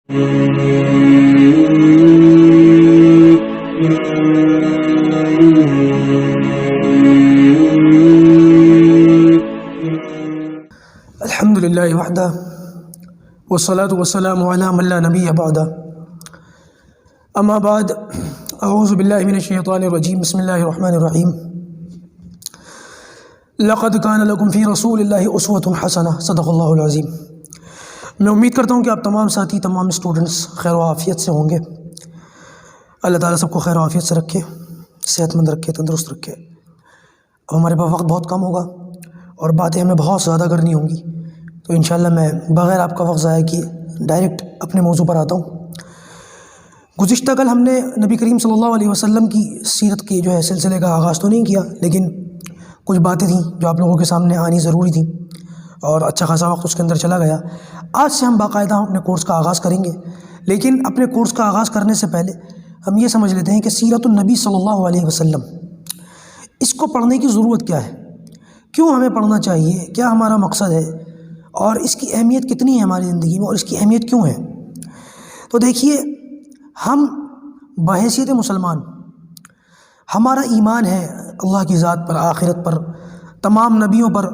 الحمد للہ وحدہ والصلاة والسلام علی من لا نبی بعدہ اما بعد اعوذ باللہ من الشیطان الرجیم بسم اللہ الرحمن الرحیم لقد کان لکم فی رسول اللہ اسوۃ حسنہ صدق اللہ العظیم۔ میں امید کرتا ہوں کہ آپ تمام ساتھی، تمام اسٹوڈنٹس خیر و عافیت سے ہوں گے۔ اللہ تعالیٰ سب کو خیر و عافیت سے رکھے، صحت مند رکھے، تندرست رکھے۔ اب ہمارے پاس وقت بہت کم ہوگا اور باتیں ہمیں بہت زیادہ کرنی ہوں گی، تو انشاءاللہ میں بغیر آپ کا وقت ضائع کیے ڈائریکٹ اپنے موضوع پر آتا ہوں۔ گزشتہ کل ہم نے نبی کریم صلی اللہ علیہ وسلم کی سیرت کے سلسلے کا آغاز تو نہیں کیا، لیکن کچھ باتیں تھیں جو آپ لوگوں کے سامنے آنی ضروری تھیں اور اچھا خاصا وقت اس کے اندر چلا گیا۔ آج سے ہم باقاعدہ اپنے کورس کا آغاز کریں گے، لیکن اپنے کورس کا آغاز کرنے سے پہلے ہم یہ سمجھ لیتے ہیں کہ سیرت النبی صلی اللہ علیہ وسلم، اس کو پڑھنے کی ضرورت کیا ہے، کیوں ہمیں پڑھنا چاہیے، کیا ہمارا مقصد ہے اور اس کی اہمیت کتنی ہے ہماری زندگی میں اور اس کی اہمیت کیوں ہے۔ تو دیکھیے، ہم بحیثیت مسلمان، ہمارا ایمان ہے اللہ کی ذات پر، آخرت پر، تمام نبیوں پر،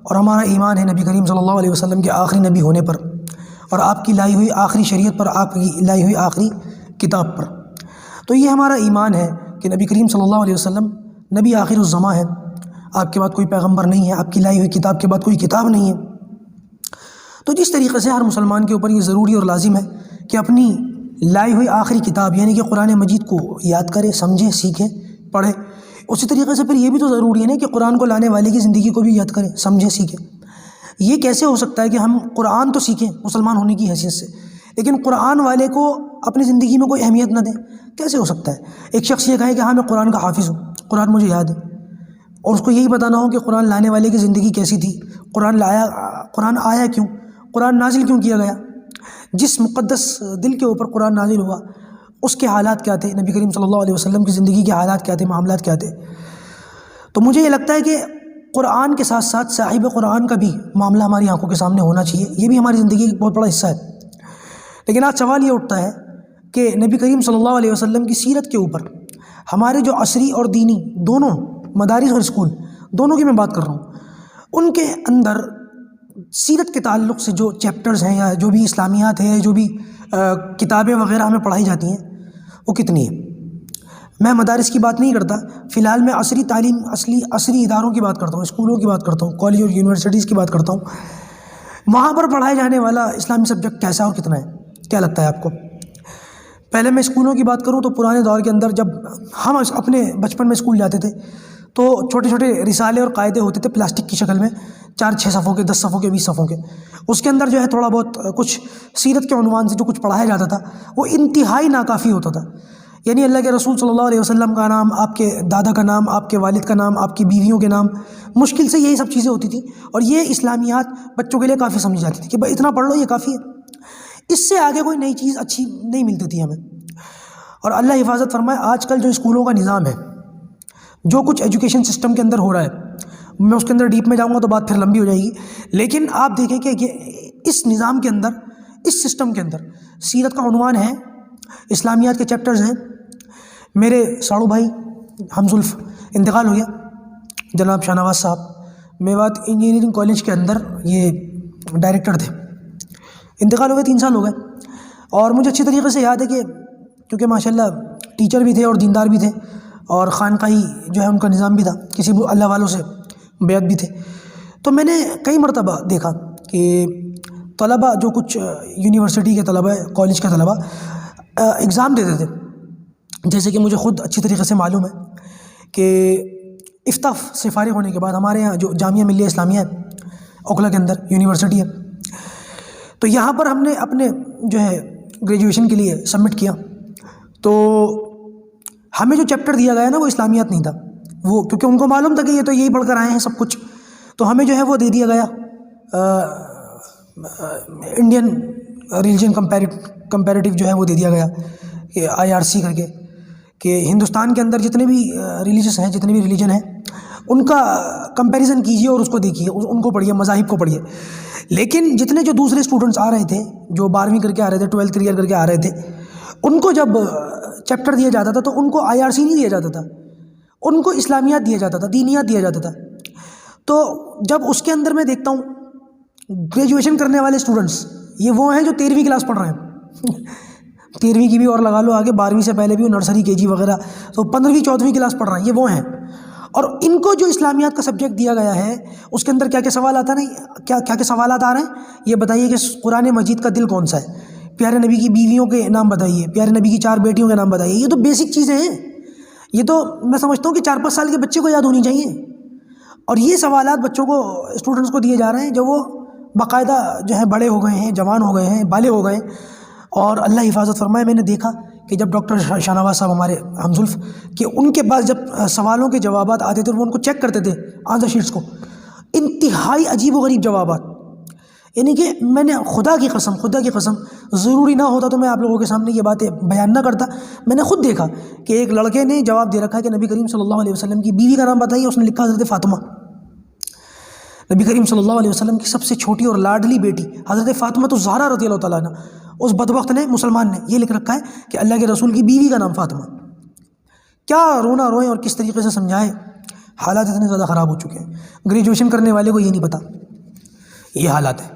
اور ہمارا ایمان ہے نبی کریم صلی اللہ علیہ وسلم کے آخری نبی ہونے پر اور آپ کی لائی ہوئی آخری شریعت پر، آپ کی لائی ہوئی آخری کتاب پر۔ تو یہ ہمارا ایمان ہے کہ نبی کریم صلی اللہ علیہ وسلم نبی آخر الزماں ہے، آپ کے بعد کوئی پیغمبر نہیں ہے، آپ کی لائی ہوئی کتاب کے بعد کوئی کتاب نہیں ہے۔ تو جس طریقے سے ہر مسلمان کے اوپر یہ ضروری اور لازم ہے کہ اپنی لائی ہوئی آخری کتاب یعنی کہ قرآن مجید کو یاد کرے، سمجھے، سیکھے، پڑھے، اسی طریقے سے پھر یہ بھی تو ضروری ہے نا کہ قرآن کو لانے والے کی زندگی کو بھی یاد کرے، سمجھے، سیکھے۔ یہ کیسے ہو سکتا ہے کہ ہم قرآن تو سیکھیں مسلمان ہونے کی حیثیت سے، لیکن قرآن والے کو اپنی زندگی میں کوئی اہمیت نہ دیں؟ کیسے ہو سکتا ہے؟ ایک شخص یہ کہے کہ ہاں میں قرآن کا حافظ ہوں، قرآن مجھے یاد ہے، اور اس کو یہی بتانا ہو کہ قرآن لانے والے کی زندگی کیسی تھی، قرآن آیا کیوں، قرآن نازل کیوں کیا گیا، جس مقدس دل کے اوپر قرآن نازل ہوا اس کے حالات کیا تھے، نبی کریم صلی اللہ علیہ وسلم کی زندگی کے حالات کیا تھے، معاملات کیا تھے۔ تو مجھے یہ لگتا ہے کہ قرآن کے ساتھ ساتھ صاحب قرآن کا بھی معاملہ ہماری آنکھوں کے سامنے ہونا چاہیے، یہ بھی ہماری زندگی کا بہت بڑا حصہ ہے۔ لیکن آج سوال یہ اٹھتا ہے کہ نبی کریم صلی اللہ علیہ وسلم کی سیرت کے اوپر ہمارے جو عصری اور دینی دونوں مدارس اور اسکول دونوں کی میں بات کر رہا ہوں، ان کے اندر سیرت کے تعلق سے جو چیپٹرز ہیں یا جو بھی اسلامیات ہیں، جو بھی کتابیں وغیرہ ہمیں پڑھائی جاتی ہیں وہ کتنی ہیں۔ میں مدارس کی بات نہیں کرتا، فی الحال میں عصری تعلیم، عصری اداروں کی بات کرتا ہوں، اسکولوں کی بات کرتا ہوں، کالج اور یونیورسٹیز کی بات کرتا ہوں۔ وہاں پر پڑھائے جانے والا اسلامی سبجیکٹ کیسا اور کتنا ہے، کیا لگتا ہے آپ کو؟ پہلے میں اسکولوں کی بات کروں تو پرانے دور کے اندر جب ہم اپنے بچپن میں اسکول جاتے تھے تو چھوٹے چھوٹے رسالے اور قاعدے ہوتے تھے پلاسٹک کی شکل میں، 4-6 صفحوں کے، 10 صفحوں کے، 20 صفحوں کے۔ اس کے اندر جو ہے تھوڑا بہت کچھ سیرت کے عنوان سے جو کچھ پڑھایا جاتا تھا وہ انتہائی ناکافی ہوتا تھا۔ یعنی اللہ کے رسول صلی اللہ علیہ وسلم کا نام، آپ کے دادا کا نام، آپ کے والد کا نام، آپ کی بیویوں کے نام، مشکل سے یہی سب چیزیں ہوتی تھیں، اور یہ اسلامیات بچوں کے لیے کافی سمجھی جاتی تھی کہ بھائی اتنا پڑھ لو یہ کافی ہے، اس سے آگے کوئی نئی چیز اچھی نہیں ملتی تھی ہمیں۔ اور اللہ حفاظت فرمائے، آج کل جو اسکولوں کا نظام ہے، جو کچھ ایجوکیشن سسٹم کے اندر ہو رہا ہے، میں اس کے اندر ڈیپ میں جاؤں گا تو بات پھر لمبی ہو جائے گی، لیکن آپ دیکھیں کہ اس نظام کے اندر، اس سسٹم کے اندر سیرت کا عنوان ہے، اسلامیات کے چیپٹرز ہیں۔ میرے ساڑو بھائی ہمزلف انتقال ہو گیا، جناب شاہ نواز صاحب میوات انجینئرنگ کالج کے اندر یہ ڈائریکٹر تھے، انتقال ہو گئے، 3 سال ہو گئے۔ اور مجھے اچھی طریقے سے یاد ہے کہ کیونکہ ماشاءاللہ ٹیچر بھی تھے اور دیندار بھی تھے، اور خانقاہی جو ہے ان کا نظام بھی تھا، کسی اللہ والوں سے بیعت بھی تھے، تو میں نے کئی مرتبہ دیکھا کہ طلبہ، جو کچھ یونیورسٹی کے طلبہ، کالج کے طلبہ اگزام دیتے تھے، جیسے کہ مجھے خود اچھی طریقے سے معلوم ہے کہ افتاح سے فارغ ہونے کے بعد ہمارے یہاں جو جامعہ ملیہ اسلامیہ ہے اوکھلا کے اندر یونیورسٹی ہے، تو یہاں پر ہم نے اپنے جو ہے گریجویشن کے لیے سبمٹ کیا، تو ہمیں جو چیپٹر دیا گیا نا وہ اسلامیات نہیں تھا، وہ کیونکہ ان کو معلوم تھا کہ یہ تو یہی پڑھ کر آئے ہیں سب کچھ، تو ہمیں جو ہے وہ دے دیا گیا انڈین ریلیجن کمپیریٹیو جو ہے وہ دے دیا گیا کہ IRC کر کے، کہ ہندوستان کے اندر جتنے بھی ریلیجس ہیں، جتنے بھی ریلیجن ہیں، ان کا کمپیریزن کیجیے اور اس کو دیکھیے، ان کو پڑھیے، مذاہب کو پڑھیے. لیکن جتنے جو دوسرے اسٹوڈنٹس آ رہے تھے، جو 12ویں کر کے آ رہے تھے، 12th کلیئر کر کے آ رہے تھے، ان کو جب چیپٹر دیا جاتا تھا تو ان کو IRC نہیں دیا جاتا تھا، ان کو اسلامیات دیا جاتا تھا، دینیات دیا جاتا تھا. تو جب اس کے اندر میں دیکھتا ہوں گریجویشن کرنے والے اسٹوڈنٹس، یہ وہ ہیں جو 13ویں کلاس پڑھ رہے ہیں. 13ویں کی بھی اور لگا لو آگے، 12ویں سے پہلے بھی نرسری KG وغیرہ، تو 15ویں 14ویں کلاس پڑھ رہے ہیں، یہ وہ ہیں. اور ان کو جو اسلامیات کا سبجیکٹ دیا گیا ہے اس کے اندر کیا کیا سوالات آ رہے ہیں، کیا سوالات آ رہے ہیں، یہ بتائیے کہ قرآن مجید کا دل کون سا ہے، پیارے نبی کی بیویوں کے نام بتائیے، پیارے نبی کی 4 بیٹیوں کے نام بتائیے. یہ تو بیسک چیزیں ہیں، یہ تو میں سمجھتا ہوں کہ 4-5 سال کے بچے کو یاد ہونی چاہیے. اور یہ سوالات بچوں کو، اسٹوڈنٹس کو دیے جا رہے ہیں جب وہ باقاعدہ جو ہے بڑے ہو گئے ہیں، جوان ہو گئے ہیں، بالغ ہو گئے ہیں. اور اللہ حفاظت فرمائے، میں نے دیکھا کہ جب ڈاکٹر شاہنواز صاحب ہمارے ہمزلف، کہ ان کے پاس جب سوالوں کے جوابات آتے تھے، وہ ان کو چیک کرتے تھے آنسر شیٹس کو، انتہائی عجیب و غریب جوابات. یعنی کہ میں نے خدا کی قسم ضروری نہ ہوتا تو میں آپ لوگوں کے سامنے یہ باتیں بیان نہ کرتا. میں نے خود دیکھا کہ ایک لڑکے نے جواب دے رکھا ہے کہ نبی کریم صلی اللہ علیہ وسلم کی بیوی کا نام بتائیے، اس نے لکھا حضرت فاطمہ. نبی کریم صلی اللہ علیہ وسلم کی سب سے چھوٹی اور لاڈلی بیٹی حضرت فاطمہ تو زہرا رضی اللہ تعالیٰ عنہ، اس بدبخت نے، مسلمان نے یہ لکھ رکھا ہے کہ اللہ کے رسول کی بیوی کا نام فاطمہ. کیا رونا روئیں اور کس طریقے سے سمجھائیں، حالات اتنے زیادہ خراب ہو چکے ہیں. گریجویشن کرنے والے کو یہ نہیں پتا، یہ حالات ہے.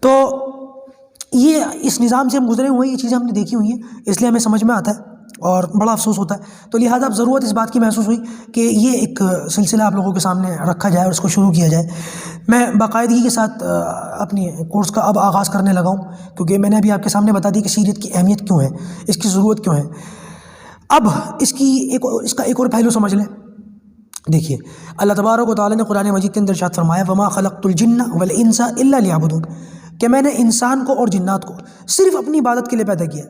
تو یہ اس نظام سے ہم گزرے ہوئے ہیں، یہ چیزیں ہم نے دیکھی ہوئی ہیں، اس لیے ہمیں سمجھ میں آتا ہے اور بڑا افسوس ہوتا ہے. تو لہٰذا اب ضرورت اس بات کی محسوس ہوئی کہ یہ ایک سلسلہ آپ لوگوں کے سامنے رکھا جائے اور اس کو شروع کیا جائے. میں باقاعدگی کے ساتھ اپنی کورس کا اب آغاز کرنے لگا ہوں، کیونکہ میں نے ابھی آپ کے سامنے بتا دی کہ سیرت کی اہمیت کیوں ہے، اس کی ضرورت کیوں ہے. اب اس کا ایک اور پہلو سمجھ لیں. دیکھیے، اللہ تبارک و تعالیٰ نے قرآن مجید کے اندر ارشاد فرمایا وما خلقت الجن والانس الا لیعبدون، کہ میں نے انسان کو اور جنات کو صرف اپنی عبادت کے لیے پیدا کیا.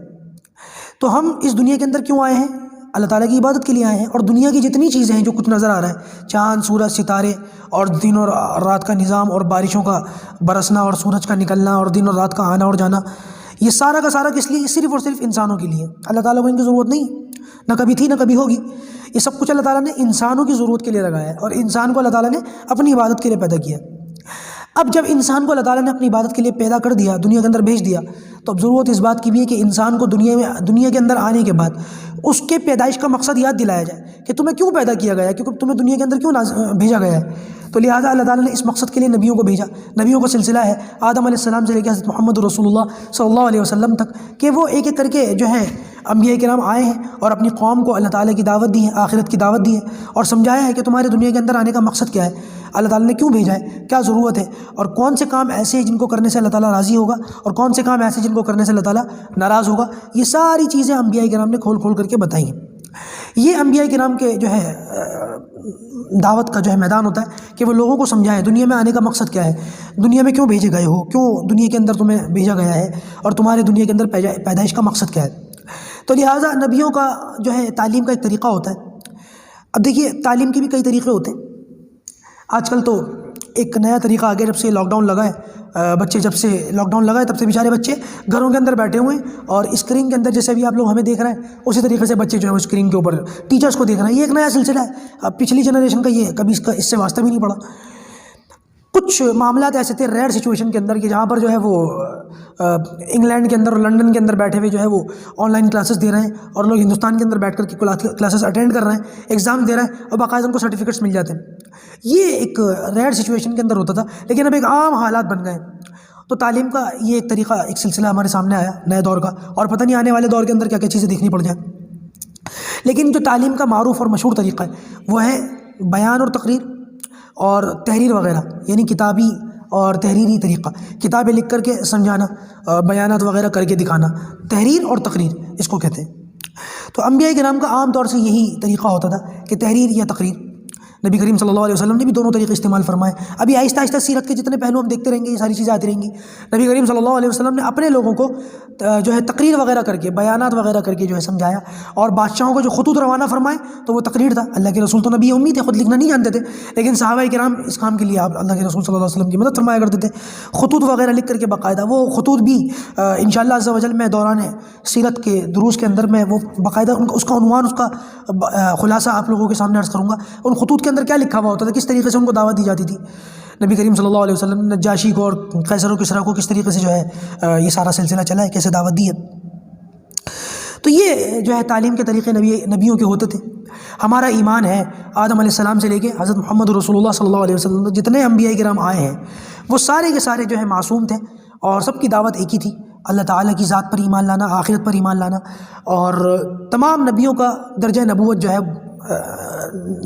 تو ہم اس دنیا کے اندر کیوں آئے ہیں؟ اللہ تعالیٰ کی عبادت کے لیے آئے ہیں. اور دنیا کی جتنی چیزیں ہیں جو کچھ نظر آ رہا ہے، چاند، سورج، ستارے اور دن اور رات کا نظام اور بارشوں کا برسنا اور سورج کا نکلنا اور دن اور رات کا آنا اور جانا، یہ سارا کا سارا کس لیے؟ صرف اور صرف انسانوں کے لیے. اللہ تعالیٰ کو ان کی ضرورت نہیں، نہ کبھی تھی نہ کبھی ہوگی. یہ سب کچھ اللہ تعالیٰ نے انسانوں کی ضرورت کے لیے لگایا ہے، اور انسان کو اللہ تعالیٰ نے اپنی عبادت کے لیے پیدا کیا. اب جب انسان کو اللہ تعالیٰ نے اپنی عبادت کے لیے پیدا کر دیا، دنیا کے اندر بھیج دیا، تو اب ضرورت اس بات کی بھی ہے کہ انسان کو دنیا کے اندر آنے کے بعد اس کے پیدائش کا مقصد یاد دلایا جائے کہ تمہیں کیوں پیدا کیا گیا ہے، کیونکہ تمہیں دنیا کے اندر کیوں بھیجا گیا ہے. تو لہٰذا اللہ تعالیٰ نے اس مقصد کے لیے نبیوں کو بھیجا. نبیوں کا سلسلہ ہے آدم علیہ السلام سے لے کے حضرت محمد رسول اللہ صلی اللہ علیہ وسلم تک، کہ وہ ایک ایک کر کے جو ہے انبیاء کرام آئے ہیں اور اپنی قوم کو اللہ تعالیٰ کی دعوت دی ہے، آخرت کی دعوت دی ہے، اور سمجھایا ہے کہ تمہارے دنیا کے اندر آنے کا مقصد کیا ہے، اللہ تعالیٰ نے کیوں بھیجا ہے، کیا ضرورت ہے، اور کون سے کام ایسے ہیں جن کو کرنے سے اللہ تعالیٰ راضی ہوگا، اور کون سے کام ایسے جن کو کرنے سے اللہ تعالیٰ ناراض ہوگا. یہ ساری چیزیں انبیاء کرام نے کھول کھول کر کے بتائی ہیں. یہ انبیاء کرام کے جو ہے دعوت کا جو ہے میدان ہوتا ہے کہ وہ لوگوں کو سمجھائیں دنیا میں آنے کا مقصد کیا ہے، دنیا میں کیوں بھیجے گئے ہو، کیوں دنیا کے اندر تمہیں بھیجا گیا ہے، اور تمہارے دنیا کے اندر پیدائش کا مقصد کیا ہے. تو لہٰذا نبیوں کا جو ہے تعلیم کا ایک طریقہ ہوتا ہے. اب دیکھیے، تعلیم کے بھی کئی طریقے ہوتے ہیں. آج کل تو ایک نیا طریقہ آ گیا، جب سے لاک ڈاؤن لگا ہے، بچے جب سے لاک ڈاؤن لگا ہے تب سے بیچارے بچے گھروں کے اندر بیٹھے ہوئے ہیں، اور اسکرین کے اندر جیسے بھی آپ لوگ ہمیں دیکھ رہے ہیں اسی طریقے سے بچے جو ہے وہ اسکرین کے اوپر ٹیچرس کو دیکھ رہے ہیں. یہ ایک نیا سلسلہ ہے. اب پچھلی جنریشن کا یہ کبھی اس سے واسطہ بھی نہیں پڑا. کچھ معاملات ایسے تھے ریئر سچویشن کے اندر کہ جہاں پر جو ہے وہ انگلینڈ کے اندر اور لنڈن کے اندر بیٹھے ہوئے جو ہے وہ آن لائن کلاسز دے رہے ہیں، اور لوگ ہندوستان کے اندر بیٹھ کر کے کلاسز اٹینڈ کر رہے ہیں، ایگزام دے رہے ہیں، اور باقاعدہ ان کو سرٹیفکیٹس مل جاتے ہیں. یہ ایک ریئر سچویشن کے اندر ہوتا تھا، لیکن اب ایک عام حالات بن گئے. تو تعلیم کا یہ ایک طریقہ، ایک سلسلہ ہمارے سامنے آیا نئے دور کا، اور پتہ نہیں آنے والے دور کے اندر کیا کیا چیزیں دیکھنی پڑ جائیں. لیکن جو تعلیم کا معروف اور مشہور طریقہ ہے وہ ہے بیان اور تقریر اور تحریر وغیرہ، یعنی کتابی اور تحریری طریقہ. کتابیں لکھ کر کے سمجھانا، بیانات وغیرہ کر کے دکھانا، تحریر اور تقریر اس کو کہتے ہیں. تو انبیاء کرام کا عام طور سے یہی طریقہ ہوتا تھا کہ تحریر یا تقریر. نبی کریم صلی اللہ علیہ وسلم نے بھی دونوں طریقے استعمال فرمائے. ابھی آہستہ آہستہ سیرت کے جتنے پہلو ہم دیکھتے رہیں گے، یہ ساری چیزیں آتی رہیں گی. نبی کریم صلی اللہ علیہ وسلم نے اپنے لوگوں کو جو ہے تقریر وغیرہ کر کے، بیانات وغیرہ کر کے جو ہے سمجھایا. اور بادشاہوں کو جو خطوط روانہ فرمائے تو وہ تقریر تھا. اللہ کے رسول تو نبی امی تھے، خود لکھنا نہیں جانتے تھے، لیکن صحابہ کرام اس کام کے لیے آپ اللہ کے رسول صلی اللہ علیہ وسلم کی مدد فرمایا کرتے تھے. خطوط وغیرہ لکھ کر کے باقاعدہ، وہ خطوط بھی انشاءاللہ عز و جل میں دوران سیرت کے دروس کے اندر میں وہ باقاعدہ اس کا عنوان، اس کا خلاصہ آپ لوگوں کے سامنے عرض کروں گا. ان خطوط کے اندر کیا لکھا ہوا ہوتا تھا، کس طریقے سے ان کو دعوت دی جاتی تھی. نبی کریم صلی اللہ علیہ وسلم نے نجاشی کو اور قیصر و کسریٰ کو کس طریقے سے جو ہے یہ سارا سلسلہ چلا ہے، کیسے دعوت دی ہے. تو یہ جو ہے تعلیم کے طریقے نبیوں کے ہوتے تھے. ہمارا ایمان ہے آدم علیہ السلام سے لے کے حضرت محمد رسول اللہ صلی اللہ علیہ وسلم جتنے انبیاء کرام آئے ہیں وہ سارے کے سارے جو ہے معصوم تھے، اور سب کی دعوت ایک ہی تھی، اللہ تعالیٰ کی ذات پر ایمان لانا، آخرت پر ایمان لانا. اور تمام نبیوں کا درجہ نبوت جو ہے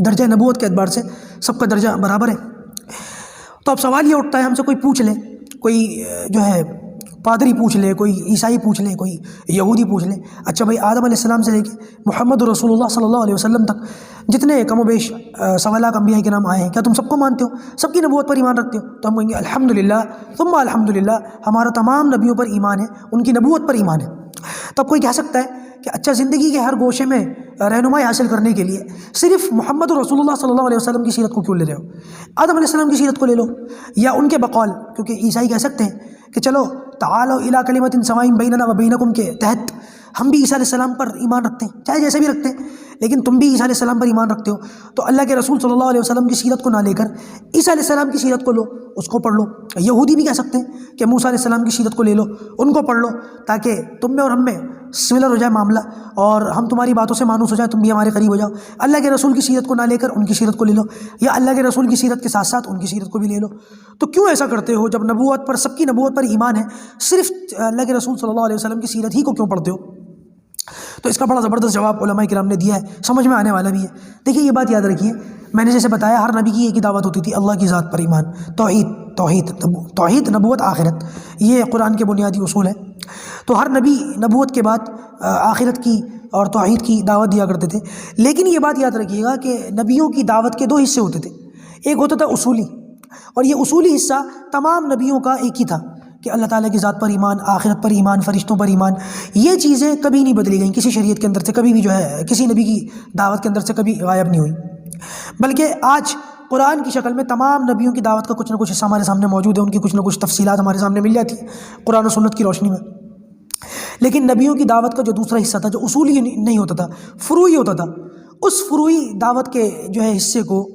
درجہ نبوت کے اعتبار سے سب کا درجہ برابر ہے. تو اب سوال یہ اٹھتا ہے، ہم سے کوئی پوچھ لے، کوئی جو ہے پادری پوچھ لے، کوئی عیسائی پوچھ لے، کوئی یہودی پوچھ لے، اچھا بھائی آدم علیہ السلام سے لے کے محمد رسول اللہ صلی اللہ علیہ وسلم تک جتنے کم و بیش 1.25 لاکھ انبیاء کرام آئے ہیں، کیا تم سب کو مانتے ہو، سب کی نبوت پر ایمان رکھتے ہو؟ تو ہم کہیں گے الحمدللہ ثم الحمدللہ، ہمارا تمام نبیوں پر ایمان ہے، ان کی نبوت پر ایمان ہے. تو اب کوئی کہہ سکتا ہے کہ اچھا زندگی کے ہر گوشے میں رہنمائی حاصل کرنے کے لیے صرف محمد رسول اللہ صلی اللہ علیہ وسلم کی سیرت کو کیوں لے رہے ہو؟ آدم علیہ السلام کی سیرت کو لے لو، یا ان کے بقول، کیونکہ عیسائی کہہ سکتے ہیں کہ چلو تعالوا الی کلمۃ سواء بیننا و بینکم کے تحت ہم بھی عیسیٰ علیہ السلام پر ایمان رکھتے ہیں، چاہے جیسے بھی رکھتے ہیں، لیکن تم بھی عیسیٰ علیہ السلام پر ایمان رکھتے ہو، تو اللہ کے رسول صلی اللہ علیہ وسلم کی سیرت کو نہ لے کر عیسیٰ علیہ السلام کی سیرت کو لو، اس کو پڑھ لو. یہودی بھی کہہ سکتے ہیں کہ موسیٰ علیہ السلام کی سیرت کو لے لو، ان کو پڑھ لو، تاکہ تم میں اور ہم میں سملر ہو جائے معاملہ، اور ہم تمہاری باتوں سے مانوس ہو جائے، تم بھی ہمارے قریب ہو جاؤ. اللہ کے رسول کی سیرت کو نہ لے کر ان کی سیرت کو لے لو، یا اللہ کے رسول کی سیرت کے ساتھ ساتھ ان کی سیرت کو بھی لے لو. تو کیوں ایسا کرتے ہو جب نبوت پر، سب کی نبوت پر ایمان ہے، صرف اللہ کے رسول صلی اللہ علیہ وسلم کی سیرت ہی کو کیوں پڑھتے ہو؟ تو اس کا بڑا زبردست جواب علماء کرام نے دیا ہے، سمجھ میں آنے والا بھی ہے. دیکھیے یہ بات یاد رکھیے، میں نے جیسے بتایا ہر نبی کی ایک ہی دعوت ہوتی تھی، اللہ کی ذات پر ایمان، توحید نبوت آخرت، یہ قرآن کے بنیادی اصول ہیں. تو ہر نبی نبوت کے بعد آخرت کی اور توحید کی دعوت دیا کرتے تھے. لیکن یہ بات یاد رکھیے گا کہ نبیوں کی دعوت کے 2 حصے ہوتے تھے. ایک ہوتا تھا اصولی، اور یہ اصولی حصہ تمام نبیوں کا ایک ہی تھا کہ اللہ تعالیٰ کی ذات پر ایمان، آخرت پر ایمان، فرشتوں پر ایمان. یہ چیزیں کبھی نہیں بدلی گئیں، کسی شریعت کے اندر سے کبھی بھی جو ہے کسی نبی کی دعوت کے اندر سے کبھی غائب نہیں ہوئی. بلکہ آج قرآن کی شکل میں تمام نبیوں کی دعوت کا کچھ نہ کچھ حصہ ہمارے سامنے موجود ہے، ان کی کچھ نہ کچھ تفصیلات ہمارے سامنے مل جاتی ہیں قرآن و سنت کی روشنی میں. لیکن نبیوں کی دعوت کا جو دوسرا حصہ تھا، جو اصولی نہیں ہوتا تھا، فروعی ہوتا تھا، اس فروعی دعوت کے جو ہے حصے کو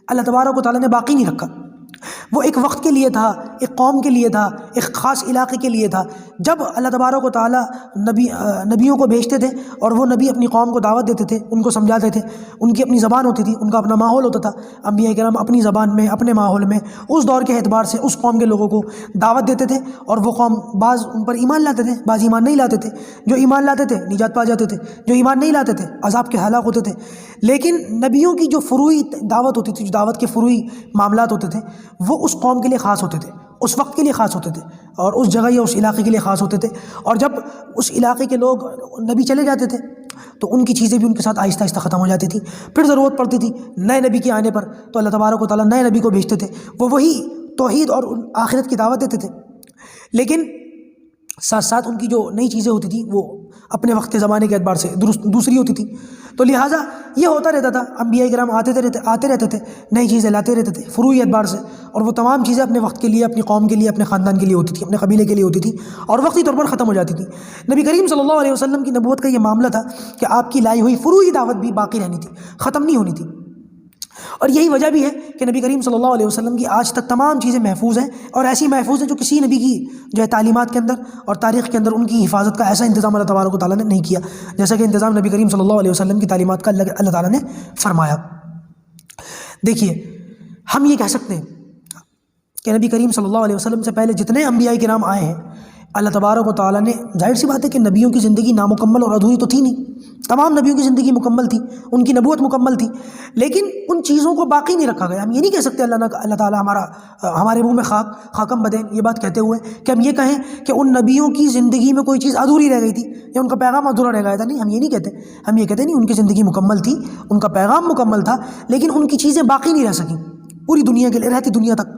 اللہ تبارک و تعالیٰ نے باقی نہیں رکھا. وہ ایک وقت کے لیے تھا، ایک قوم کے لیے تھا، ایک خاص علاقے کے لیے تھا. جب اللہ تبارک و تعالیٰ نبیوں کو بھیجتے تھے اور وہ نبی اپنی قوم کو دعوت دیتے تھے، ان کو سمجھاتے تھے، ان کی اپنی زبان ہوتی تھی، ان کا اپنا ماحول ہوتا تھا. انبیاء کرام اپنی زبان میں، اپنے ماحول میں، اس دور کے اعتبار سے اس قوم کے لوگوں کو دعوت دیتے تھے، اور وہ قوم بعض ان پر ایمان لاتے تھے، بعض ایمان نہیں لاتے تھے. جو ایمان لاتے تھے نجات پا جاتے تھے، جو ایمان نہیں لاتے تھے عذاب کے ہلاک ہوتے تھے. لیکن نبیوں کی جو فروعی دعوت ہوتی تھی، جو دعوت کے فروعی معاملات ہوتے تھے، وہ اس قوم کے لیے خاص ہوتے تھے، اس وقت کے لیے خاص ہوتے تھے، اور اس جگہ یا اس علاقے کے لیے خاص ہوتے تھے. اور جب اس علاقے کے لوگ نبی چلے جاتے تھے تو ان کی چیزیں بھی ان کے ساتھ آہستہ آہستہ ختم ہو جاتی تھی. پھر ضرورت پڑتی تھی نئے نبی کے آنے پر، تو اللہ تبارک و تعالیٰ نئے نبی کو بھیجتے تھے، وہ وہی توحید اور آخرت کی دعوت دیتے تھے. لیکن ساتھ ساتھ ان کی جو نئی چیزیں ہوتی تھیں وہ اپنے وقت کے زمانے کے اعتبار سے دوسری ہوتی تھی. تو لہٰذا یہ ہوتا رہتا تھا، انبیاء کرام آتے رہتے تھے، نئی چیزیں لاتے رہتے تھے فروعی اعتبار سے، اور وہ تمام چیزیں اپنے وقت کے لیے، اپنی قوم کے لیے، اپنے خاندان کے لیے ہوتی تھی، اپنے قبیلے کے لیے ہوتی تھی، اور وقتی طور پر ختم ہو جاتی تھی. نبی کریم صلی اللہ علیہ وسلم کی نبوت کا یہ معاملہ تھا کہ آپ کی لائی ہوئی فروعی دعوت بھی باقی رہنی تھی، ختم نہیں ہونی تھی. اور یہی وجہ بھی ہے کہ نبی کریم صلی اللہ علیہ وسلم کی آج تک تمام چیزیں محفوظ ہیں، اور ایسی محفوظ ہیں جو کسی نبی کی جو ہے تعلیمات کے اندر اور تاریخ کے اندر ان کی حفاظت کا ایسا انتظام اللہ تبارک و تعالیٰ نے نہیں کیا جیسا کہ انتظام نبی کریم صلی اللہ علیہ وسلم کی تعلیمات کا اللہ تعالیٰ نے فرمایا. دیکھیے ہم یہ کہہ سکتے ہیں کہ نبی کریم صلی اللہ علیہ وسلم سے پہلے جتنے انبیاء کرام آئے ہیں اللہ تبارک و تعالیٰ نے، ظاہر سی بات ہے کہ نبیوں کی زندگی نامکمل اور ادھوری تو تھی نہیں، تمام نبیوں کی زندگی مکمل تھی، ان کی نبوت مکمل تھی، لیکن ان چیزوں کو باقی نہیں رکھا گیا۔ ہم یہ نہیں کہہ سکتے اللہ تعالیٰ ہمارے منہ میں خاکم بدے یہ بات کہتے ہوئے کہ ہم یہ کہیں کہ ان نبیوں کی زندگی میں کوئی چیز ادھوری رہ گئی تھی یا ان کا پیغام ادھورا رہ گیا تھا۔ نہیں، ہم یہ نہیں کہتے، ہم یہ کہتے نہیں، ان کی زندگی مکمل تھی، ان کا پیغام مکمل تھا، لیکن ان کی چیزیں باقی نہیں رہ سکیں پوری دنیا کے لیے، رہتی دنیا تک۔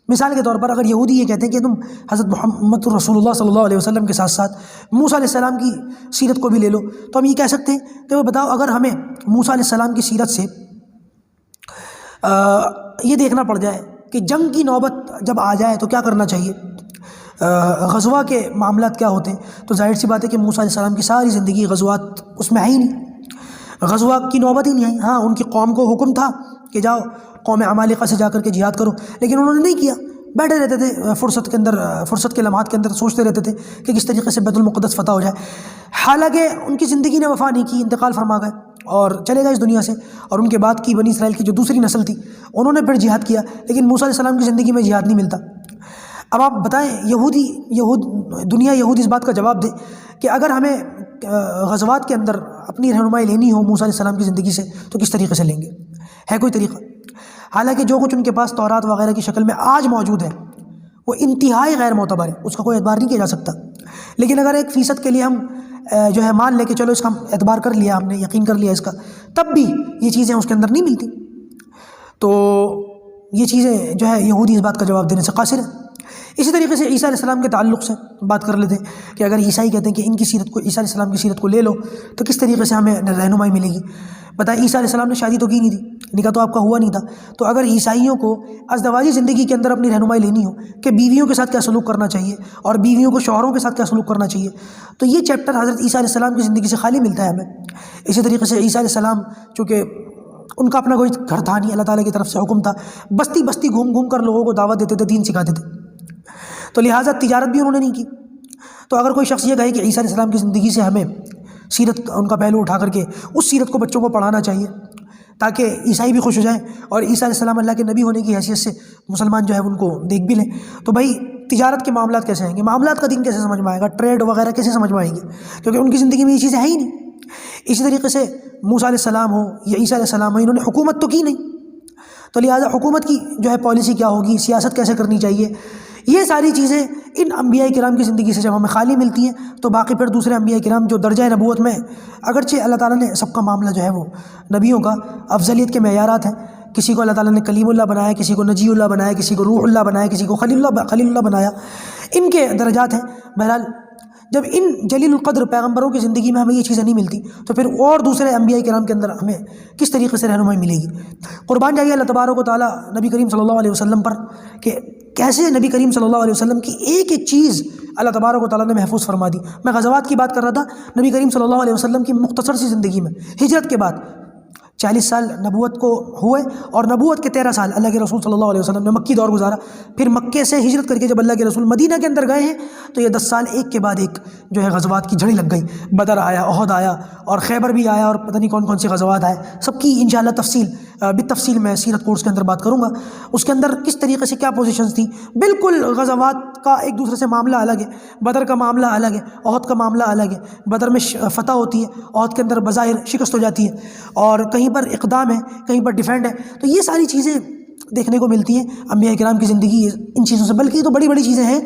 مثال کے طور پر اگر یہودی یہ کہتے ہیں کہ تم حضرت محمد رسول اللہ صلی اللہ علیہ وسلم کے ساتھ ساتھ موسیٰ علیہ السلام کی سیرت کو بھی لے لو، تو ہم یہ کہہ سکتے ہیں کہ وہ بتاؤ، اگر ہمیں موسیٰ علیہ السلام کی سیرت سے یہ دیکھنا پڑ جائے کہ جنگ کی نوبت جب آ جائے تو کیا کرنا چاہیے، غزوہ کے معاملات کیا ہوتے ہیں، تو ظاہر سی بات ہے کہ موسیٰ علیہ السلام کی ساری زندگی غزوات اس میں ہے ہی نہیں، غزوہ کی نوبت ہی نہیں آئی۔ ہاں، ان کی قوم کو حکم تھا کہ جاؤ قوم عمالقہ سے جا کر کے جہاد کرو، لیکن انہوں نے نہیں کیا، بیٹھے رہتے تھے فرصت کے لمحات کے اندر سوچتے رہتے تھے کہ کس طریقے سے بیت المقدس فتح ہو جائے، حالانکہ ان کی زندگی نے وفا نہیں کی، انتقال فرما گئے اور چلے گئے اس دنیا سے۔ اور ان کے بعد کی بنی اسرائیل کی جو دوسری نسل تھی انہوں نے پھر جہاد کیا، لیکن موسیٰ علیہ السلام کی زندگی میں جہاد نہیں ملتا۔ اب آپ بتائیں، دنیا یہود اس بات کا جواب دے کہ اگر ہمیں غزوات کے اندر اپنی رہنمائی لینی ہو موسیٰ علیہ السلام کی زندگی سے تو کس طریقے سے لیں گے؟ ہے کوئی طریقہ؟ حالانکہ جو کچھ ان کے پاس تورات وغیرہ کی شکل میں آج موجود ہے وہ انتہائی غیر معتبر ہے، اس کا کوئی اعتبار نہیں کیا جا سکتا، لیکن اگر 1% کے لیے ہم جو ہے مان لے کہ چلو اس کا اعتبار کر لیا، ہم نے یقین کر لیا اس کا، تب بھی یہ چیزیں اس کے اندر نہیں ملتی۔ تو یہ چیزیں جو ہے یہودی اس بات کا جواب دینے سے قاصر ہے۔ اسی طریقے سے عیسیٰ علیہ السلام کے تعلق سے بات کر لیتے ہیں کہ اگر عیسائی کہتے ہیں کہ ان کی سیرت کو، عیسیٰ علیہ السلام کی سیرت کو لے لو تو کس طریقے سے ہمیں رہنمائی ملے گی؟ بتائیں، عیسیٰ علیہ السلام نے شادی تو کی نہیں تھی، نکاح تو آپ کا ہوا نہیں تھا، تو اگر عیسائیوں کو ازدواجی زندگی کے اندر اپنی رہنمائی لینی ہو کہ بیویوں کے ساتھ کیا سلوک کرنا چاہیے اور بیویوں کو شوہروں کے ساتھ کیا سلوک کرنا چاہیے، تو یہ چیپٹر حضرت عیسیٰ علیہ السلام کی زندگی سے خالی ملتا ہے ہمیں۔ اسی طریقے سے عیسیٰ علیہ السلام چونکہ ان کا اپنا کوئی گھر تھا نہیں، اللہ تعالیٰ کی طرف سے حکم تھا، بستی بستی گھوم گھوم کر لوگوں کو دعوت دیتے تھے، دین سکھاتے تھے، تو لہٰذا تجارت بھی انہوں نے نہیں کی۔ تو اگر کوئی شخص یہ کہے کہ عیسیٰ علیہ السلام کی زندگی سے ہمیں سیرت ان کا پہلو اٹھا کر کے اس سیرت کو بچوں کو پڑھانا چاہیے تاکہ عیسائی بھی خوش ہو جائیں اور عیسیٰ علیہ السلام اللہ کے نبی ہونے کی حیثیت سے مسلمان جو ہے ان کو دیکھ بھی لیں، تو بھائی تجارت کے معاملات کیسے آئیں گے، معاملات کا دین کیسے سمجھ میں آئے گا، ٹریڈ وغیرہ کیسے سمجھ میں آئیں گے، کیونکہ ان کی زندگی میں یہ چیزیں ہیں ہی نہیں۔ اسی طریقے سے موسیٰ علیہ السلام ہو یا عیسیٰ علیہ السلام ہو، انہوں نے حکومت تو کی نہیں، تو لہٰذا حکومت کی جو ہے پالیسی کیا ہوگی، سیاست کیسے کرنی چاہیے، یہ ساری چیزیں ان انبیاء کرام کی زندگی سے جب ہمیں خالی ملتی ہیں تو باقی پھر دوسرے انبیاء کرام جو درجہ نبوت میں، اگرچہ اللہ تعالیٰ نے سب کا معاملہ جو ہے وہ نبیوں کا افضلیت کے معیارات ہیں، کسی کو اللہ تعالیٰ نے کلیم اللہ بنایا، کسی کو نجی اللہ بنایا، کسی کو روح اللہ بنایا، کسی کو خلیل اللہ بنایا، ان کے درجات ہیں۔ بہرحال جب ان جلیل القدر پیغمبروں کی زندگی میں ہمیں یہ چیزیں نہیں ملتی تو پھر اور دوسرے انبیاء کرام کے اندر ہمیں کس طریقے سے رہنمائی ملے گی؟ قربان جائیے اللہ تبارک و تعالیٰ نبی کریم صلی اللہ علیہ وسلم پر کہ کیسے نبی کریم صلی اللہ علیہ وسلم کی ایک ایک چیز اللہ تبارک و تعالیٰ نے محفوظ فرما دی۔ میں غزوات کی بات کر رہا تھا، نبی کریم صلی اللہ علیہ وسلم کی مختصر سی زندگی میں ہجرت کے بعد 40 سال نبوت کو ہوئے اور نبوت کے 13 سال اللہ کے رسول صلی اللہ علیہ وسلم نے مکی دور گزارا، پھر مکے سے ہجرت کر کے جب اللہ کے رسول مدینہ کے اندر گئے ہیں تو یہ 10 سال ایک کے بعد ایک جو ہے غزوات کی جھڑی لگ گئی، بدر آیا، احد آیا اور خیبر بھی آیا اور پتہ نہیں کون کون سے غزوات آئے، سب کی انشاءاللہ بالتفصیل میں سیرت کورس کے اندر بات کروں گا، اس کے اندر کس طریقے سے کیا پوزیشنز تھیں۔ بالکل غزوات کا ایک دوسرے سے معاملہ الگ ہے، بدر کا معاملہ الگ ہے، احد کا معاملہ الگ ہے، بدر میں فتح ہوتی ہے، احد کے اندر بظاہر شکست ہو جاتی ہے اور کہیں پر اقدام ہے، کہیں پر ڈیفینڈ ہے، تو یہ ساری چیزیں دیکھنے کو ملتی ہیں انبیاء کرام کی زندگی ان چیزوں سے، بلکہ یہ تو بڑی بڑی چیزیں ہیں۔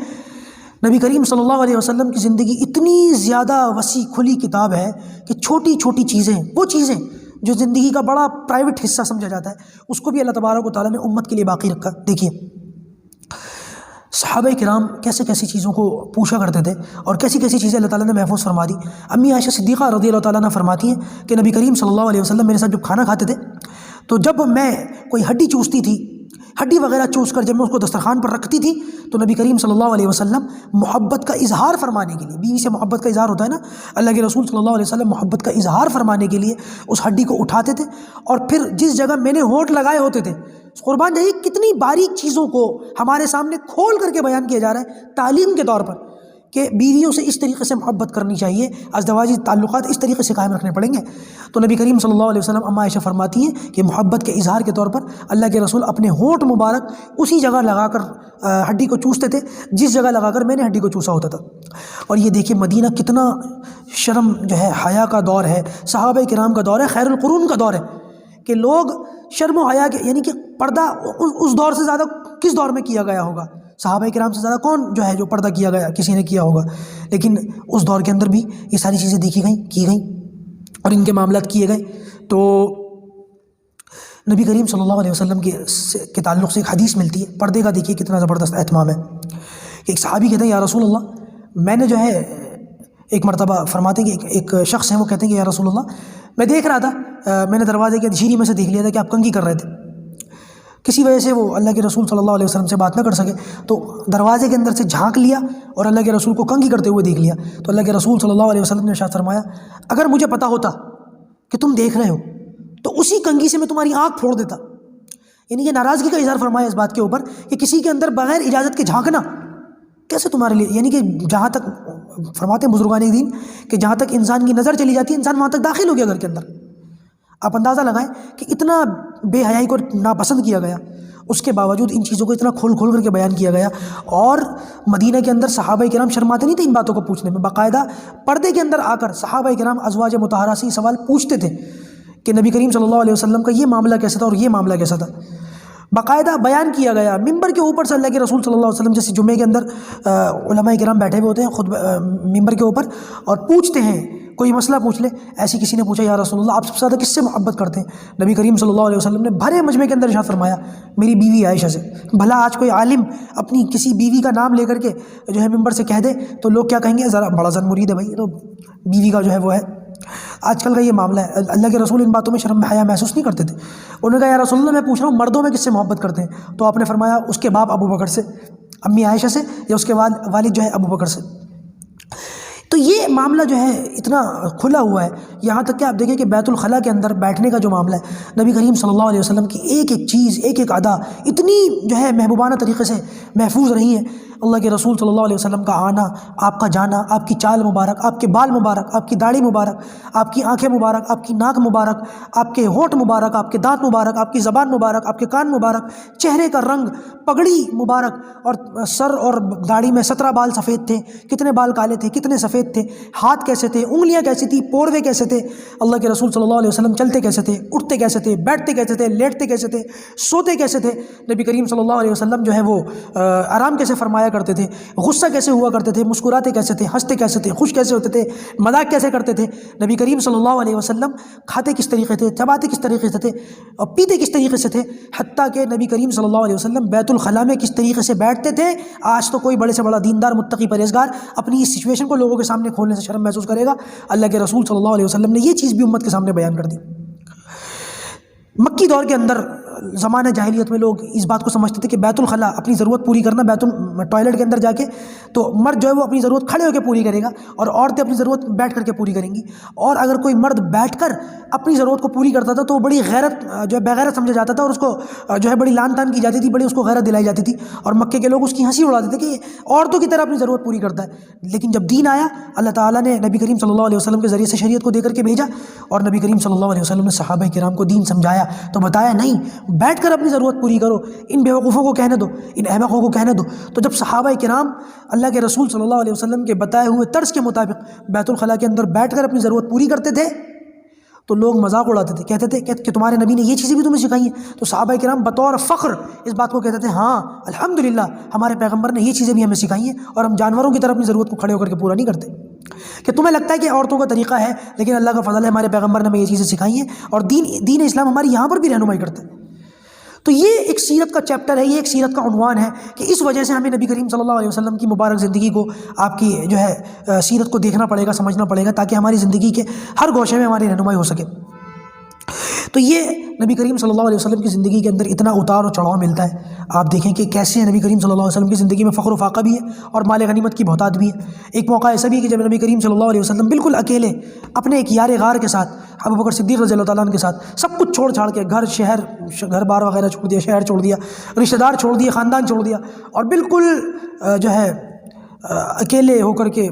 نبی کریم صلی اللہ علیہ وسلم کی زندگی اتنی زیادہ وسیع کھلی کتاب ہے کہ چھوٹی چھوٹی چیزیں، وہ چیزیں جو زندگی کا بڑا پرائیویٹ حصہ سمجھا جاتا ہے، اس کو بھی اللہ تبارک و تعالیٰ نے امت کے لیے باقی رکھا۔ دیکھیے صحابہ کرام کیسے کیسی چیزوں کو پوچھا کرتے تھے اور کیسی کیسی چیزیں اللہ تعالیٰ نے محفوظ فرما دی۔ امی عائشہ صدیقہ رضی اللہ تعالیٰ عنہ فرماتی ہیں کہ نبی کریم صلی اللہ علیہ وسلم میرے ساتھ جب کھانا کھاتے تھے تو جب میں کوئی ہڈی چوستی تھی، ہڈی وغیرہ چوس کر جب میں اس کو دسترخوان پر رکھتی تھی تو نبی کریم صلی اللہ علیہ وسلم محبت کا اظہار فرمانے کے لیے، بیوی سے محبت کا اظہار ہوتا ہے نا، اللہ کے رسول صلی اللہ علیہ وسلم محبت کا اظہار فرمانے کے لیے اس ہڈی کو اٹھاتے تھے اور پھر جس جگہ میں نے ہونٹ لگائے ہوتے تھے، قربان جائیے کتنی باریک چیزوں کو ہمارے سامنے کھول کر کے بیان کیا جا رہا ہے تعلیم کے طور پر کہ بیویوں سے اس طریقے سے محبت کرنی چاہیے، ازدواجی تعلقات اس طریقے سے قائم رکھنے پڑیں گے۔ تو نبی کریم صلی اللہ علیہ وسلم اما عائشہ فرماتی ہیں کہ محبت کے اظہار کے طور پر اللہ کے رسول اپنے ہونٹ مبارک اسی جگہ لگا کر ہڈی کو چوستے تھے جس جگہ لگا کر میں نے ہڈی کو چوسا ہوتا تھا۔ اور یہ دیکھیں مدینہ کتنا شرم جو ہے حیا کا دور ہے، صحابہ کرام کا دور ہے، خیر القرون کا دور ہے، کہ لوگ شرم و حیا کے یعنی کہ پردہ اس دور سے زیادہ کس دور میں کیا گیا ہوگا؟ صحابہ کرام سے زیادہ کون جو ہے جو پردہ کیا گیا کسی نے کیا ہوگا؟ لیکن اس دور کے اندر بھی یہ ساری چیزیں دیکھی گئیں، کی گئیں اور ان کے معاملات کیے گئے۔ تو نبی کریم صلی اللہ علیہ وسلم کے تعلق سے ایک حدیث ملتی ہے، پردے کا دیکھیے کتنا زبردست اہتمام ہے کہ ایک صحابی کہتے ہیں یا رسول اللہ، میں نے جو ہے ایک مرتبہ فرماتے ہیں کہ ایک شخص ہیں وہ کہتے ہیں کہ یا رسول اللہ میں دیکھ رہا تھا، میں نے دروازے کے جھیری میں سے دیکھ لیا تھا کہ آپ کنگھی کر رہے تھے، کسی وجہ سے وہ اللہ کے رسول صلی اللہ علیہ وسلم سے بات نہ کر سکے تو دروازے کے اندر سے جھانک لیا اور اللہ کے رسول کو کنگھی کرتے ہوئے دیکھ لیا۔ تو اللہ کے رسول صلی اللہ علیہ وسلم نے ارشاد فرمایا اگر مجھے پتا ہوتا کہ تم دیکھ رہے ہو تو اسی کنگھی سے میں تمہاری آنکھ پھوڑ دیتا۔ یعنی یہ ناراضگی کا اظہار فرمایا اس بات کے اوپر کہ کسی کے اندر بغیر اجازت کے جھانکنا کیسے تمہارے لیے، یعنی کہ جہاں تک فرماتے ہیں بزرگان دین کہ جہاں تک انسان کی نظر چلی جاتی ہے انسان وہاں تک داخل ہو گیا گھر کے اندر۔ آپ اندازہ لگائیں کہ اتنا بے حیائی کو ناپسند کیا گیا، اس کے باوجود ان چیزوں کو اتنا کھول کھول کر کے بیان کیا گیا۔ اور مدینہ کے اندر صحابہ کرام شرماتے نہیں تھے ان باتوں کو پوچھنے میں، باقاعدہ پردے کے اندر آ کر صحابہ کرام ازواج مطہرہ سے سوال پوچھتے تھے کہ نبی کریم صلی اللہ علیہ وسلم کا یہ معاملہ کیسا تھا اور یہ معاملہ کیسا تھا، باقاعدہ بیان کیا گیا۔ ممبر کے اوپر سے اللہ کے رسول صلی اللہ علیہ وسلم جیسے جمعے کے اندر علماء کرام بیٹھے ہوئے ہوتے ہیں خود ممبر کے اوپر اور پوچھتے ہیں، کوئی مسئلہ پوچھ لے، ایسی کسی نے پوچھا یا رسول اللہ آپ سب سے زیادہ کس سے محبت کرتے ہیں؟ نبی کریم صلی اللہ علیہ وسلم نے بھرے مجمع کے اندر ارشاد فرمایا میری بیوی عائشہ سے۔ بھلا آج کوئی عالم اپنی کسی بیوی کا نام لے کر کے جو ہے ممبر سے کہہ دے تو لوگ کیا کہیں گے؟ ذرا بڑا زن مرید ہے بھائی، تو بیوی کا جو ہے وہ ہے۔ آج کل کا یہ معاملہ ہے۔ اللہ کے رسول ان باتوں میں شرم حیا محسوس نہیں کرتے تھے۔ انہوں نے کہا یا رسول اللہ میں پوچھ رہا ہوں مردوں میں کس سے محبت کرتے ہیں؟ تو آپ نے فرمایا اس کے باپ ابو بکر سے، امی عائشہ سے، یا اس کے والد جو ہے ابو بکر سے۔ تو یہ معاملہ جو ہے اتنا کھلا ہوا ہے، یہاں تک کہ آپ دیکھیں کہ بیت الخلاء کے اندر بیٹھنے کا جو معاملہ ہے، نبی کریم صلی اللہ علیہ وسلم کی ایک ایک چیز، ایک ایک ادا اتنی جو ہے محبوبانہ طریقے سے محفوظ رہی ہے۔ اللہ کے رسول صلی اللہ علیہ وسلم کا آنا، آپ کا جانا، آپ کی چال مبارک، آپ کے بال مبارک، آپ کی داڑھی مبارک، آپ کی آنکھیں مبارک، آپ کی ناک مبارک، آپ کے ہونٹ مبارک، آپ کے دانت مبارک، آپ کی زبان مبارک، آپ کے کان مبارک، چہرے کا رنگ، پگڑی مبارک، اور سر اور داڑھی میں 17 بال سفید تھے، کتنے بال کالے تھے، کتنے سفید تھے، ہاتھ کیسے تھے، انگلیاں کیسی تھی، پوروے کیسے تھے، اللہ کے رسول صلی اللہ علیہ وسلم چلتے کیسے تھے، اٹھتے کیسے تھے، بیٹھتے کیسے تھے، لیٹتے کیسے تھے، سوتے کیسے تھے، نبی کریم صلی اللہ علیہ وسلم جو ہے وہ آرام کیسے فرمایا کرتے تھے، غصہ کیسے ہوا کرتے تھے، مسکراتے کیسے تھے، ہنستے کیسے تھے، خوش کیسے ہوتے تھے، مذاق کیسے کرتے تھے، نبی کریم صلی اللہ علیہ وسلم کھاتے کس طریقے تھے، چباتے کس طریقے سے تھے اور پیتے کس طریقے سے تھے، حتیٰ کہ نبی کریم صلی اللہ علیہ وسلم بیت الخلاء میں کس طریقے سے بیٹھتے تھے۔ آج تو کوئی بڑے سے بڑا دیندار متقی پرہیزگار اپنی اس سچویشن کو لوگوں کے سامنے کھولنے سے شرم محسوس کرے گا، اللہ کے رسول صلی اللہ علیہ وسلم نے یہ چیز بھی امت کے سامنے بیان کر دی۔ مکی دور کے اندر زمانہ جاہلیت میں لوگ اس بات کو سمجھتے تھے کہ بیت الخلاء اپنی ضرورت پوری کرنا، ٹوائلٹ کے اندر جا کے تو مرد جو ہے وہ اپنی ضرورت کھڑے ہو کے پوری کرے گا اور عورتیں اپنی ضرورت بیٹھ کر کے پوری کریں گی، اور اگر کوئی مرد بیٹھ کر اپنی ضرورت کو پوری کرتا تھا تو وہ بڑی غیرت جو ہے بغیرت سمجھا جاتا تھا اور اس کو جو ہے بڑی لان تان کی جاتی تھی، بڑی اس کو غیرت دلائی جاتی تھی، اور مکے کے لوگ اس کی ہنسی اڑاتے تھے کہ عورتوں کی طرح اپنی ضرورت پوری کرتا ہے۔ لیکن جب دین آیا، اللہ تعالیٰ نے نبی کریم صلی اللہ علیہ وسلم کے ذریعے سے شریعت کو دے کر کے بھیجا، اور نبی کریم صلی اللہ علیہ وسلم نے صحابہ کرام کو دین سمجھایا تو بتایا نہیں، بیٹھ کر اپنی ضرورت پوری کرو، ان بیوقوفوں کو کہنے دو، ان احمقوں کو کہنے دو۔ تو جب صحابہ کرام اللہ کے رسول صلی اللہ علیہ وسلم کے بتائے ہوئے طرز کے مطابق بیت الخلاء کے اندر بیٹھ کر اپنی ضرورت پوری کرتے تھے تو لوگ مذاق اڑاتے تھے، کہتے تھے کہ تمہارے نبی نے یہ چیزیں بھی تمہیں سکھائی ہیں؟ تو صحابہ کرام بطور فخر اس بات کو کہتے تھے ہاں الحمدللہ ہمارے پیغمبر نے یہ چیزیں بھی ہمیں سکھائی ہیں، اور ہم جانوروں کی طرح اپنی ضرورت کو کھڑے ہو کر کے پورا نہیں کرتے۔ کہ تمہیں لگتا ہے کہ عورتوں کا طریقہ ہے، لیکن اللہ کا فضل ہے ہمارے پیغمبر نے ہمیں یہ چیزیں سکھائی ہیں، اور دین اسلام ہماری یہاں پر بھی رہنمائی کرتا ہے۔ تو یہ ایک سیرت کا چیپٹر ہے، یہ ایک سیرت کا عنوان ہے کہ اس وجہ سے ہمیں نبی کریم صلی اللہ علیہ وسلم کی مبارک زندگی کو، آپ کی جو ہے سیرت کو دیکھنا پڑے گا، سمجھنا پڑے گا، تاکہ ہماری زندگی کے ہر گوشے میں ہماری رہنمائی ہو سکے۔ تو یہ نبی کریم صلی اللہ علیہ وسلم کی زندگی کے اندر اتنا اتار و چڑھاؤ ملتا ہے۔ آپ دیکھیں کہ کیسے نبی کریم صلی اللہ علیہ وسلم کی زندگی میں فخر و فاقہ بھی ہے اور مال غنیمت کی بہتات بھی ہے۔ ایک موقع ایسا بھی ہے کہ جب نبی کریم صلی اللہ علیہ وسلم بالکل اکیلے اپنے ایک یار غار کے ساتھ، ابو بکر صدیق رضی اللہ تعالیٰ عنہ کے ساتھ، سب کچھ چھوڑ چھاڑ کے گھر بار وغیرہ چھوڑ دیا، شہر چھوڑ دیا، رشتہ دار چھوڑ دیے، خاندان چھوڑ دیا، اور بالکل جو ہے اکیلے ہو کر کے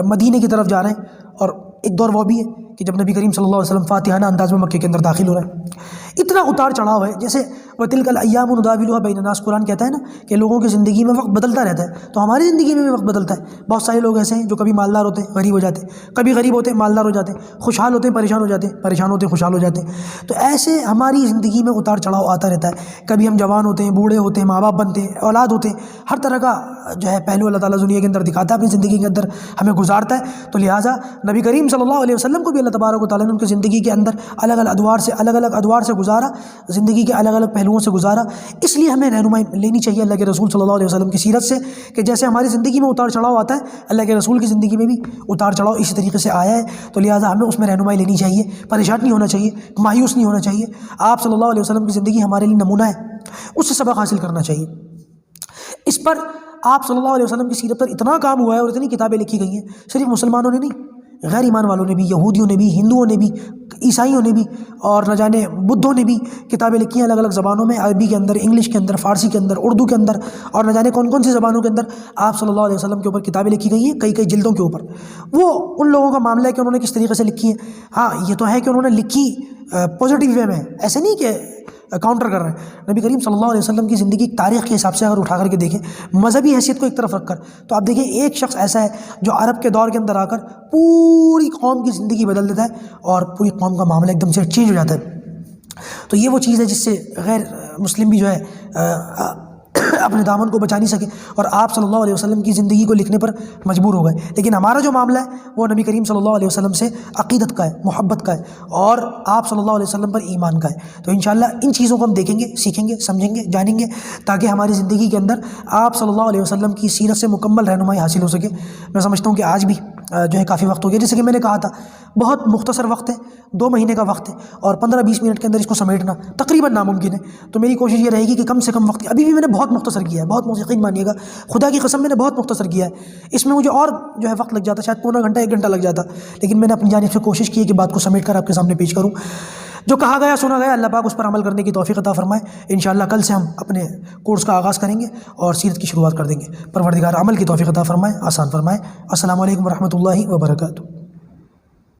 مدینے کی طرف جا رہے ہیں، اور ایک دور وہ بھی ہے کہ جب نبی کریم صلی اللہ علیہ وسلم فاتحانہ انداز میں مکے کے اندر داخل ہو رہے ہیں، اتنا اتار چڑھاؤ ہے، جیسے وَتِلْكَ الْأَيَّامُ نُدَاوِلُهَا بَيْنَ النَّاسِ، قرآن کہتا ہے نا کہ لوگوں کی زندگی میں وقت بدلتا رہتا ہے، تو ہماری زندگی میں بھی وقت بدلتا ہے۔ بہت سارے لوگ ایسے ہیں جو کبھی مالدار ہوتے ہیں غریب ہو جاتے ہیں، کبھی غریب ہوتے ہیں مالدار ہو جاتے ہیں، خوشحال ہوتے ہیں پریشان ہو جاتے ہیں، پریشان ہوتے ہیں خوشحال ہو جاتے ہیں۔ تو ایسے ہماری زندگی میں اتار چڑھاؤ آتا رہتا ہے، کبھی ہم جوان ہوتے ہیں، بوڑھے ہوتے ہیں، ماں باپ بنتے ہیں، اولاد ہوتے ہیں، ہر طرح کا جو ہے پہلو اللہ تعالیٰ دنیا کے اندر دکھاتا ہے، اپنی زندگی کے اندر ہمیں گزارتا ہے۔ تو لہٰذا نبی کریم صلی اللہ علیہ وسلم کو بھی اللہ تبارک و تعالیٰ نے ان کی زندگی کے اندر الگ الگ ادوار سے گزارا، زندگی کے الگ الگ پہلوؤں سے گزارا۔ اس لیے ہمیں رہنمائی لینی چاہیے اللہ کے رسول صلی اللہ علیہ وسلم کی سیرت سے، کہ جیسے ہماری زندگی میں اتار چڑھاؤ آتا ہے، اللہ کے رسول کی زندگی میں بھی اتار چڑھاؤ اسی طریقے سے آیا ہے۔ تو لہٰذا ہمیں اس میں رہنمائی لینی چاہیے، پریشان نہیں ہونا چاہیے، مایوس نہیں ہونا چاہیے۔ آپ صلی اللہ علیہ وسلم کی زندگی ہمارے لیے نمونہ ہے، اس سے سبق حاصل کرنا چاہیے۔ اس پر آپ صلی اللہ علیہ وسلم کی سیرت پر اتنا کام ہوا ہے اور اتنی کتابیں لکھی گئی ہیں، صرف مسلمانوں نے نہیں، غیر ایمان والوں نے بھی، یہودیوں نے بھی، ہندوؤں نے بھی، عیسائیوں نے بھی، اور نہ جانے بدھوں نے بھی کتابیں لکھی ہیں الگ الگ زبانوں میں، عربی کے اندر، انگلش کے اندر، فارسی کے اندر، اردو کے اندر، اور نہ جانے کون کون سی زبانوں کے اندر آپ صلی اللہ علیہ وسلم کے اوپر کتابیں لکھی گئی ہیں، کئی کئی جلدوں کے اوپر۔ وہ ان لوگوں کا معاملہ ہے کہ انہوں نے کس طریقے سے لکھی ہیں۔ ہاں یہ تو ہے کہ انہوں نے لکھی پازیٹیو وے میں، ایسے نہیں کہ کاؤنٹر کر رہے ہیں۔ نبی کریم صلی اللہ علیہ وسلم کی زندگی تاریخ کے حساب سے اگر اٹھا کر کے دیکھیں، مذہبی حیثیت کو ایک طرف رکھ کر، تو آپ دیکھیں ایک شخص ایسا ہے جو عرب کے دور کے اندر آ کر پوری قوم کی زندگی بدل دیتا ہے، اور پوری قوم کا معاملہ ایک دم سے چینج ہو جاتا ہے۔ تو یہ وہ چیز ہے جس سے غیر مسلم بھی جو ہے اپنے دامن کو بچا نہیں سکے، اور آپ صلی اللہ علیہ وسلم کی زندگی کو لکھنے پر مجبور ہو گئے۔ لیکن ہمارا جو معاملہ ہے وہ نبی کریم صلی اللہ علیہ وسلم سے عقیدت کا ہے، محبت کا ہے، اور آپ صلی اللہ علیہ وسلم پر ایمان کا ہے۔ تو انشاءاللہ ان چیزوں کو ہم دیکھیں گے، سیکھیں گے، سمجھیں گے، جانیں گے، تاکہ ہماری زندگی کے اندر آپ صلی اللہ علیہ وسلم کی سیرت سے مکمل رہنمائی حاصل ہو سکے۔ میں سمجھتا ہوں کہ آج بھی جو ہے کافی وقت ہو گیا، جیسے کہ میں نے کہا تھا بہت مختصر وقت ہے، 2 مہینے کا وقت ہے، اور 15-20 منٹ کے اندر اس کو سمیٹنا تقریباً ناممکن ہے۔ تو میری کوشش یہ رہے گی کہ کم سے کم وقت، ابھی بھی میں نے بہت مختصر کیا ہے، بہت یقین مانیے گا، خدا کی قسم میں نے بہت مختصر کیا ہے۔ اس میں مجھے اور جو ہے وقت لگ جاتا، شاید پونا گھنٹہ 1 گھنٹہ لگ جاتا، لیکن میں نے اپنی جانب سے کوشش کی ہے کہ بات کو سمیٹ کر آپ کے سامنے پیش کروں۔ جو کہا گیا سنا گیا، اللہ پاک اس پر عمل کرنے کی توفیق عطا فرمائے۔ انشاءاللہ کل سے ہم اپنے کورس کا آغاز کریں گے اور سیرت کی شروعات کر دیں گے۔ پروردگار عمل کی توفیق عطا فرمائے، آسان فرمائے۔ السلام علیکم ورحمۃ اللہ وبرکاتہ۔